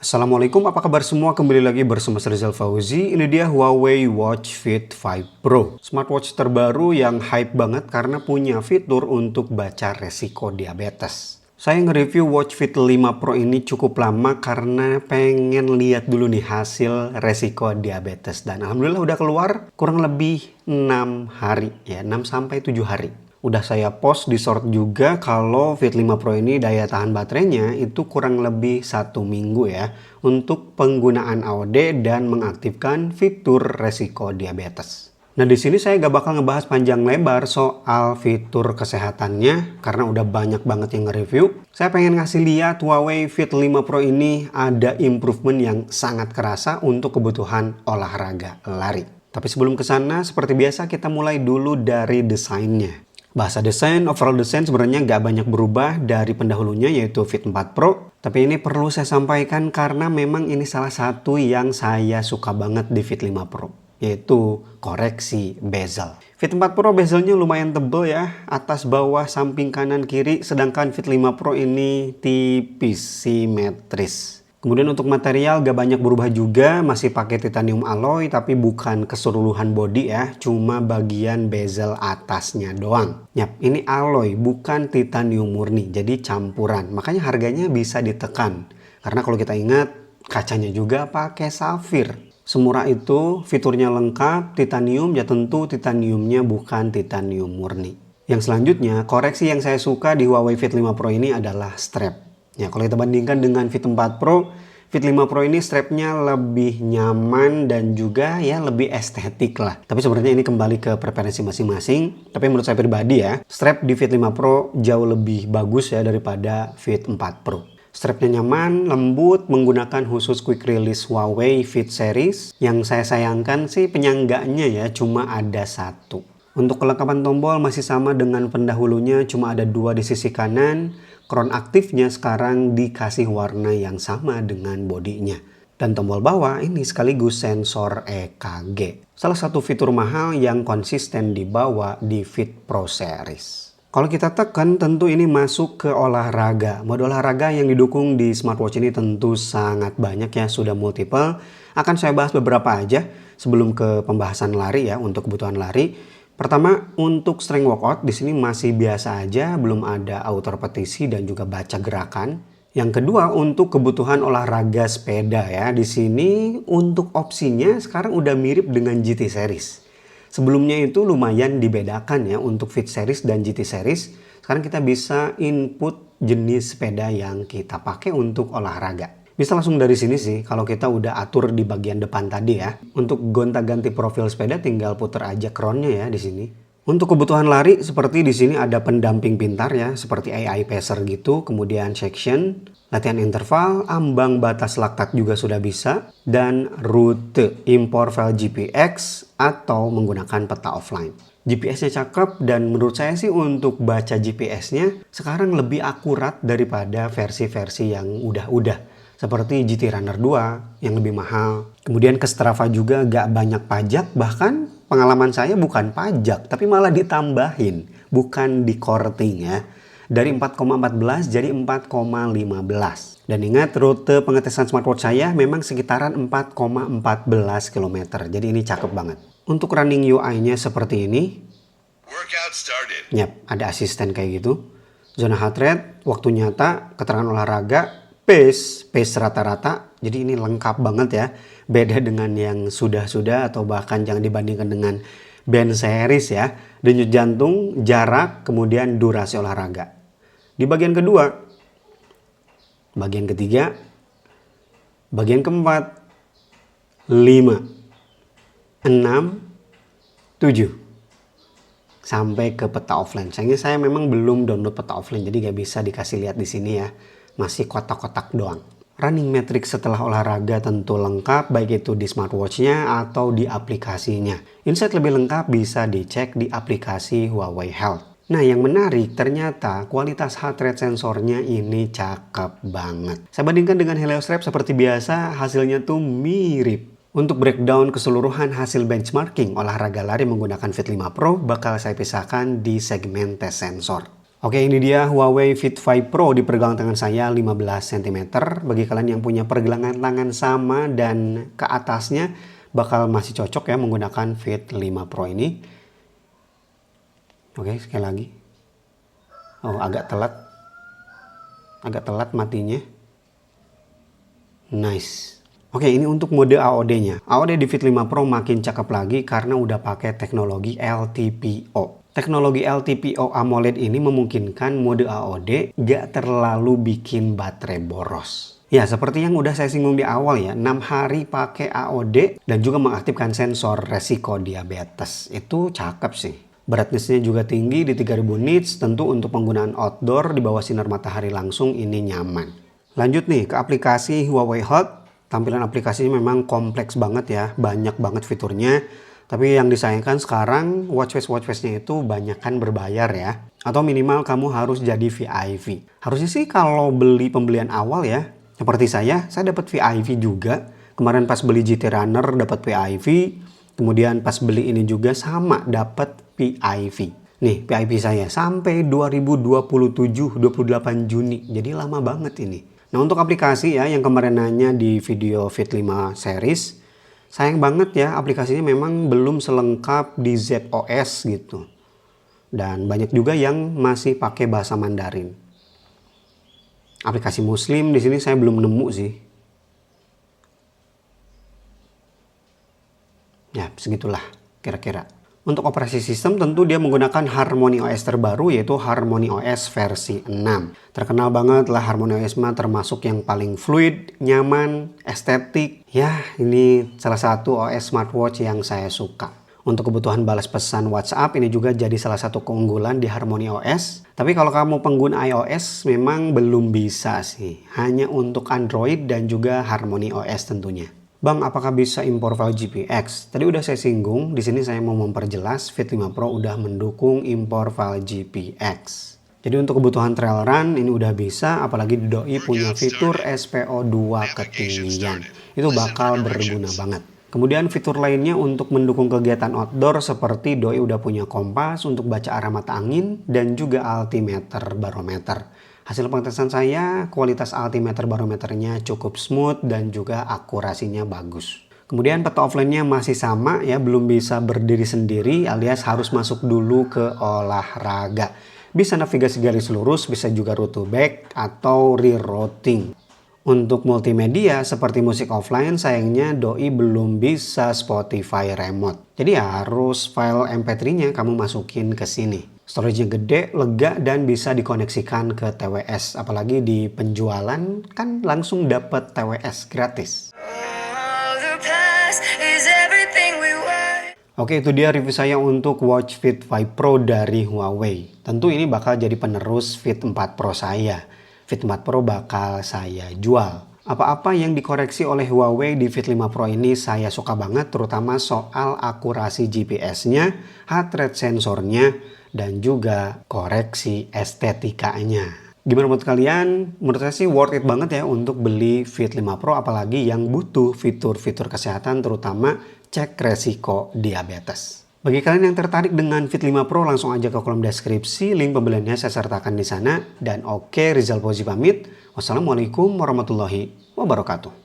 Assalamualaikum, apa kabar semua? Kembali lagi bersama saya Rizal Fauzi. Ini dia Huawei Watch Fit 5 Pro. Smartwatch terbaru yang hype banget karena punya fitur untuk baca resiko diabetes. Saya nge-review Watch Fit 5 Pro ini cukup lama karena pengen lihat dulu nih hasil resiko diabetes. Dan alhamdulillah udah keluar kurang lebih 6 hari ya, 6-7 hari. Udah saya post di short juga kalau Fit 5 Pro ini daya tahan baterainya itu kurang lebih 1 minggu ya untuk penggunaan AOD dan mengaktifkan fitur resiko diabetes. Nah di sini saya gak bakal ngebahas panjang lebar soal fitur kesehatannya karena udah banyak banget yang nge-review. Saya pengen ngasih lihat Huawei Fit 5 Pro ini ada improvement yang sangat kerasa untuk kebutuhan olahraga lari. Tapi sebelum ke sana, seperti biasa kita mulai dulu dari desainnya. Bahasa desain, overall desain sebenarnya nggak banyak berubah dari pendahulunya yaitu Fit 4 Pro. Tapi ini perlu saya sampaikan karena memang ini salah satu yang saya suka banget di Fit 5 Pro. Yaitu koreksi bezel. Fit 4 Pro bezelnya lumayan tebel ya. Atas, bawah, samping, kanan, kiri. Sedangkan Fit 5 Pro ini tipis, simetris. Kemudian untuk material gak banyak berubah juga, masih pakai titanium alloy tapi bukan keseluruhan body ya, cuma bagian bezel atasnya doang. Yap, ini alloy bukan titanium murni, jadi campuran. Makanya harganya bisa ditekan. Karena kalau kita ingat, kacanya juga pakai safir. Semurah itu, fiturnya lengkap, titanium ya tentu titaniumnya bukan titanium murni. Yang selanjutnya, koreksi yang saya suka di Huawei Fit 5 Pro ini adalah strap. Ya, kalau kita bandingkan dengan Fit 4 Pro, Fit 5 Pro ini strapnya lebih nyaman dan juga ya lebih estetik lah. Tapi sebenarnya ini kembali ke preferensi masing-masing. Tapi menurut saya pribadi ya, strap di Fit 5 Pro jauh lebih bagus ya daripada Fit 4 Pro. Strapnya nyaman, lembut, menggunakan khusus quick release Huawei Fit Series. Yang saya sayangkan sih penyangganya ya cuma ada satu. Untuk kelengkapan tombol masih sama dengan pendahulunya, cuma ada 2 di sisi kanan. Crown aktifnya sekarang dikasih warna yang sama dengan bodinya. Dan tombol bawah ini sekaligus sensor EKG. Salah satu fitur mahal yang konsisten dibawa di Fit Pro Series. Kalau kita tekan tentu ini masuk ke olahraga. Mode olahraga yang didukung di smartwatch ini tentu sangat banyak ya, sudah multiple. Akan saya bahas beberapa aja sebelum ke pembahasan lari ya, untuk kebutuhan lari. Pertama, untuk strength workout di sini masih biasa aja, belum ada auto repetisi dan juga baca gerakan. Yang kedua, untuk kebutuhan olahraga sepeda ya. Di sini untuk opsinya sekarang udah mirip dengan GT Series. Sebelumnya itu lumayan dibedakan ya untuk Fit Series dan GT Series. Sekarang kita bisa input jenis sepeda yang kita pakai untuk olahraga. Bisa langsung dari sini sih kalau kita udah atur di bagian depan tadi ya. Untuk gonta-ganti profil sepeda tinggal puter aja crownnya ya di sini. Untuk kebutuhan lari seperti di sini ada pendamping pintar ya, seperti AI Pacer gitu, kemudian section, latihan interval, ambang batas laktat juga sudah bisa, dan rute, import file GPX atau menggunakan peta offline. GPS-nya cakep dan menurut saya sih untuk baca GPS-nya sekarang lebih akurat daripada versi-versi yang udah-udah. Seperti GT Runner 2 yang lebih mahal. Kemudian ke Strava juga gak banyak pajak, bahkan pengalaman saya bukan pajak, tapi malah ditambahin, bukan di korting ya. Dari 4,14 jadi 4,15. Dan ingat rute pengetesan smartwatch saya memang sekitaran 4,14 km. Jadi ini cakep banget. Untuk running UI-nya seperti ini. Yap, ada asisten kayak gitu. Zona heart rate, waktu nyata, keterangan olahraga, pace rata-rata. Jadi ini lengkap banget ya. Beda dengan yang sudah-sudah atau bahkan jangan dibandingkan dengan band series ya. Denyut jantung, jarak, kemudian durasi olahraga. Di bagian kedua, bagian ketiga, bagian keempat, 5, 6, 7. Sampai ke peta offline. Sayangnya saya memang belum download peta offline, jadi gak bisa dikasih lihat di sini ya. Masih kotak-kotak doang. Running metric setelah olahraga tentu lengkap, baik itu di smartwatch-nya atau di aplikasinya. Insight lebih lengkap bisa dicek di aplikasi Huawei Health. Nah yang menarik ternyata kualitas heart rate sensornya ini cakep banget. Saya bandingkan dengan Helio Strap seperti biasa, hasilnya tuh mirip. Untuk breakdown keseluruhan hasil benchmarking olahraga lari menggunakan Fit 5 Pro bakal saya pisahkan di segmen tes sensor. Oke, ini dia Huawei Fit 5 Pro di pergelangan tangan saya 15 cm. Bagi kalian yang punya pergelangan tangan sama dan ke atasnya bakal masih cocok ya menggunakan Fit 5 Pro ini. Oke, sekali lagi. Oh, agak telat matinya. Nice. Oke, ini untuk mode AOD-nya. AOD di Fit 5 Pro makin cakep lagi karena udah pakai teknologi LTPO. Teknologi LTPO AMOLED ini memungkinkan mode AOD gak terlalu bikin baterai boros. Ya, seperti yang udah saya singgung di awal ya, 6 hari pakai AOD dan juga mengaktifkan sensor resiko diabetes. Itu cakep sih. Brightness-nya juga tinggi di 3000 nits, tentu untuk penggunaan outdoor di bawah sinar matahari langsung ini nyaman. Lanjut nih ke aplikasi Huawei Hot. Tampilan aplikasinya memang kompleks banget ya, banyak banget fiturnya. Tapi yang disayangkan sekarang watchface-watchface-nya itu banyakan berbayar ya. Atau minimal kamu harus jadi VIP. Harusnya sih kalau beli pembelian awal ya, seperti saya dapat VIP juga. Kemarin pas beli GT Runner dapat VIP. Kemudian pas beli ini juga sama dapat VIP. Nih VIP saya sampai 2027, 28 Juni. Jadi lama banget ini. Nah untuk aplikasi ya yang kemarin nanya di video Fit 5 series. Sayang banget ya aplikasinya memang belum selengkap di ZOS gitu. Dan banyak juga yang masih pakai bahasa Mandarin. Aplikasi Muslim di sini saya belum nemu sih. Ya segitulah kira-kira. Untuk operasi sistem tentu dia menggunakan Harmony OS terbaru yaitu Harmony OS versi 6. Terkenal banget lah Harmony OS mah termasuk yang paling fluid, nyaman, estetik. Ya ini salah satu OS smartwatch yang saya suka. Untuk kebutuhan balas pesan WhatsApp ini juga jadi salah satu keunggulan di Harmony OS. Tapi kalau kamu pengguna iOS memang belum bisa sih. Hanya untuk Android dan juga Harmony OS tentunya. Bang, apakah bisa impor file GPX? Tadi udah saya singgung, di sini saya mau memperjelas Fit 5 Pro udah mendukung impor file GPX. Jadi untuk kebutuhan trail run ini udah bisa, apalagi di Doi punya fitur SPO2 ketinggian. Itu bakal berguna banget. Kemudian fitur lainnya untuk mendukung kegiatan outdoor seperti Doi udah punya kompas untuk baca arah mata angin dan juga altimeter barometer. Hasil pengetesan saya, kualitas altimeter barometernya cukup smooth dan juga akurasinya bagus. Kemudian peta offline-nya masih sama ya, belum bisa berdiri sendiri alias harus masuk dulu ke olahraga. Bisa navigasi garis lurus, bisa juga route to back atau rerouting. Untuk multimedia seperti musik offline sayangnya Doi belum bisa Spotify remote. Jadi harus file MP3-nya kamu masukin ke sini. Storage-nya gede, lega, dan bisa dikoneksikan ke TWS. Apalagi di penjualan kan langsung dapat TWS gratis. Oke, itu dia review saya untuk Watch Fit 5 Pro dari Huawei. Tentu ini bakal jadi penerus Fit 4 Pro saya. Fit 4 Pro bakal saya jual. Apa-apa yang dikoreksi oleh Huawei di Fit 5 Pro ini saya suka banget, terutama soal akurasi GPS-nya, heart rate sensornya, dan juga koreksi estetikanya. Gimana menurut kalian? Menurut saya sih worth it banget ya untuk beli Fit 5 Pro, apalagi yang butuh fitur-fitur kesehatan, terutama cek resiko diabetes. Bagi kalian yang tertarik dengan Fit 5 Pro, langsung aja ke kolom deskripsi, link pembeliannya saya sertakan di sana. Dan oke, Rizal Fauzi pamit. Wassalamualaikum warahmatullahi wabarakatuh.